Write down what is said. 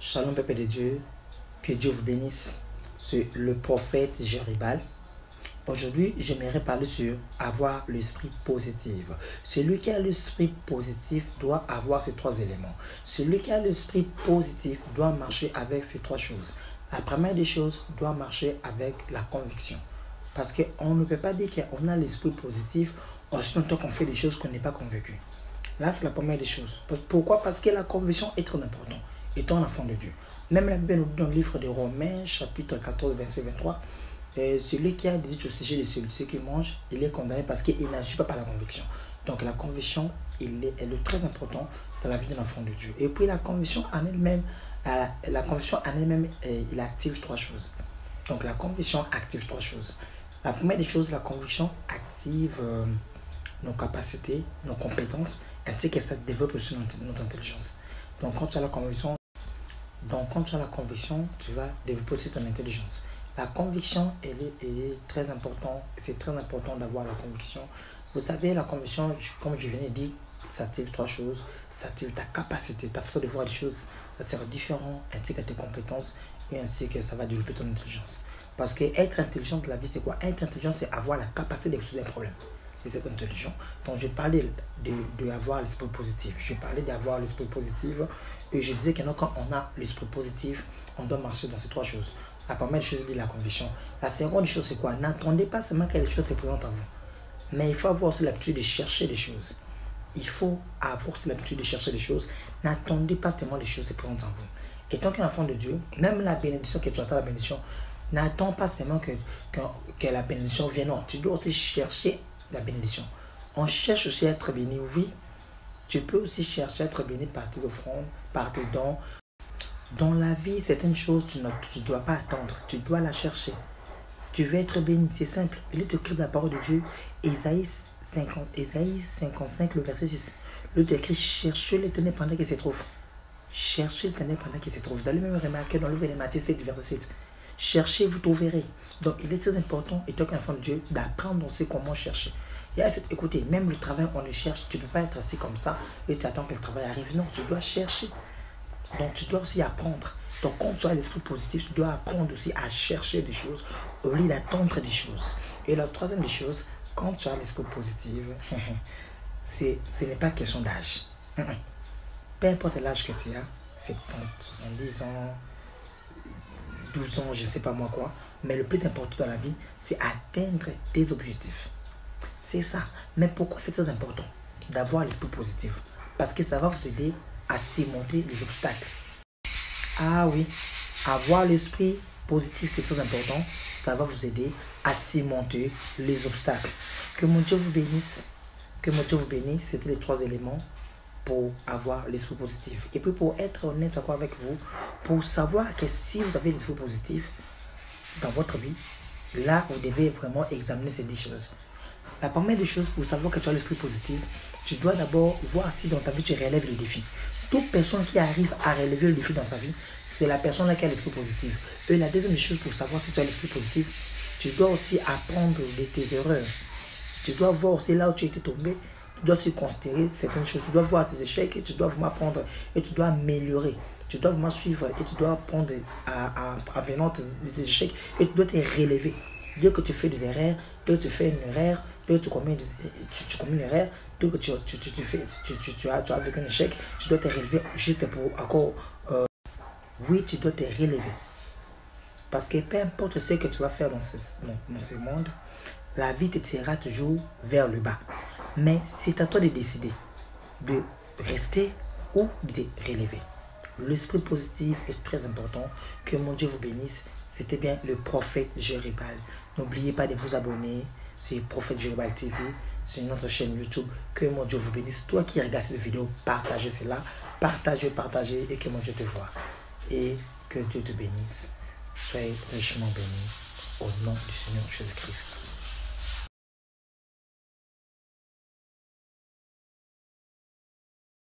Shalom peuple de Dieu, que Dieu vous bénisse. C'est le prophète Jéribal. Aujourd'hui, j'aimerais parler sur avoir l'esprit positif. Celui qui a l'esprit positif doit avoir ces trois éléments. Celui qui a l'esprit positif doit marcher avec ces trois choses. La première des choses doit marcher avec la conviction. Parce qu'on ne peut pas dire qu'on a l'esprit positif en tant qu'on fait des choses qu'on n'est pas convaincu. Là, c'est la première des choses. Pourquoi? Parce que la conviction est très importante, étant enfant de Dieu. Même la Bible nous dit dans le livre de Romains, chapitre 14, verset 23, celui qui a dit au sujet de celui qui mange, il est condamné parce qu'il n'agit pas par la conviction. Donc la conviction, elle est très importante dans la vie d'un enfant de Dieu. Et puis la conviction en elle-même, il active trois choses. Donc la conviction active trois choses. La première des choses, la conviction active nos capacités, nos compétences, ainsi que ça développe aussi notre intelligence. Donc quand tu as la conviction, tu vas développer aussi ton intelligence. La conviction, elle est très importante. C'est très important d'avoir la conviction. Vous savez, la conviction, comme je viens de dire, ça active trois choses. Ça active ta capacité, ta façon de voir les choses. Ça sera différent, ainsi que tes compétences, et ainsi que ça va développer ton intelligence. Parce que être intelligent de la vie, c'est quoi? Être intelligent, c'est avoir la capacité de résoudre un problème. C'est être intelligent. Donc, je parlais d'avoir l'esprit positif. Je parlais d'avoir l'esprit positif. Et je disais que quand on a l'esprit positif, on doit marcher dans ces trois choses. La première chose, c'est la conviction. La seconde chose, c'est quoi? N'attendez pas seulement que les choses se présentent à vous. Mais il faut avoir aussi l'habitude de chercher des choses. Il faut avoir aussi l'habitude de chercher des choses. N'attendez pas seulement les choses se présentent à vous. Et tant qu'un enfant de Dieu, même la bénédiction que tu attends, la bénédiction, n'attends pas seulement que la bénédiction vienne. Non, tu dois aussi chercher la bénédiction. On cherche aussi à être béni, oui. Tu peux aussi chercher à être béni par tes offrandes, par tes dons. Dans la vie, certaines choses, tu ne dois pas attendre. Tu dois la chercher. Tu veux être béni, c'est simple. Il est écrit dans la parole de Dieu, Ésaïe 55, le verset 6. Il est écrit, cherchez l'Éternel pendant qu'il se trouve. Cherchez l'Éternel pendant qu'il se trouve. Vous allez même remarquer dans le livre de Matthieu 7, verset 7. Cherchez, vous trouverez. Donc, il est très important, étant qu'un enfant de Dieu, d'apprendre aussi comment chercher. Écoutez, même le travail, on le cherche. Tu ne peux pas être assis comme ça et tu attends que le travail arrive. Non, tu dois chercher. Donc, tu dois aussi apprendre. Donc, quand tu as l'esprit positif, tu dois apprendre aussi à chercher des choses au lieu d'attendre des choses. Et la troisième des choses, quand tu as l'esprit positif, ce n'est pas question d'âge. Peu importe l'âge que tu as, 70, 70 ans, 12 ans, je ne sais pas moi quoi. Mais le plus important dans la vie, c'est atteindre tes objectifs. C'est ça. Mais pourquoi c'est très important d'avoir l'esprit positif? Parce que ça va vous aider à surmonter les obstacles. Ah oui, avoir l'esprit positif, c'est très important. Ça va vous aider à surmonter les obstacles. Que mon Dieu vous bénisse. Que mon Dieu vous bénisse. C'était les trois éléments pour avoir l'esprit positif. Et puis pour être honnête encore avec vous, pour savoir que si vous avez l'esprit positif dans votre vie, là, vous devez vraiment examiner ces 10 choses. La première des choses, pour savoir que tu as l'esprit positif, tu dois d'abord voir si dans ta vie tu relèves les défis. Toute personne qui arrive à relever le défi dans sa vie, c'est la personne qui a l'esprit positif. Et la deuxième des choses, pour savoir si tu as l'esprit positif, tu dois aussi apprendre de tes erreurs. Tu dois voir aussi là où tu étais tombé. Tu dois aussi considérer certaines choses. Tu dois voir tes échecs et tu dois vraiment apprendre et tu dois améliorer. Tu dois vraiment suivre et tu dois apprendre à venir tes échecs et tu dois te relever. Dès que tu fais des erreurs, dès que tu fais une erreur, dès que tu commets une erreur, dès que tu as vécu un échec, tu dois te relever juste pour encore. Oui, tu dois te relever. Parce que peu importe ce que tu vas faire dans ce monde, la vie te tirera toujours vers le bas. Mais c'est à toi de décider de rester ou de te relever. L'esprit positif est très important. Que mon Dieu vous bénisse. C'était bien le prophète Jéribal. N'oubliez pas de vous abonner. C'est Prophète Jéribal TV. C'est notre chaîne YouTube. Que mon Dieu vous bénisse. Toi qui regardes cette vidéo, partagez cela. Partagez et que mon Dieu te voie. Et que Dieu te bénisse. Soyez richement bénis au nom du Seigneur Jésus-Christ.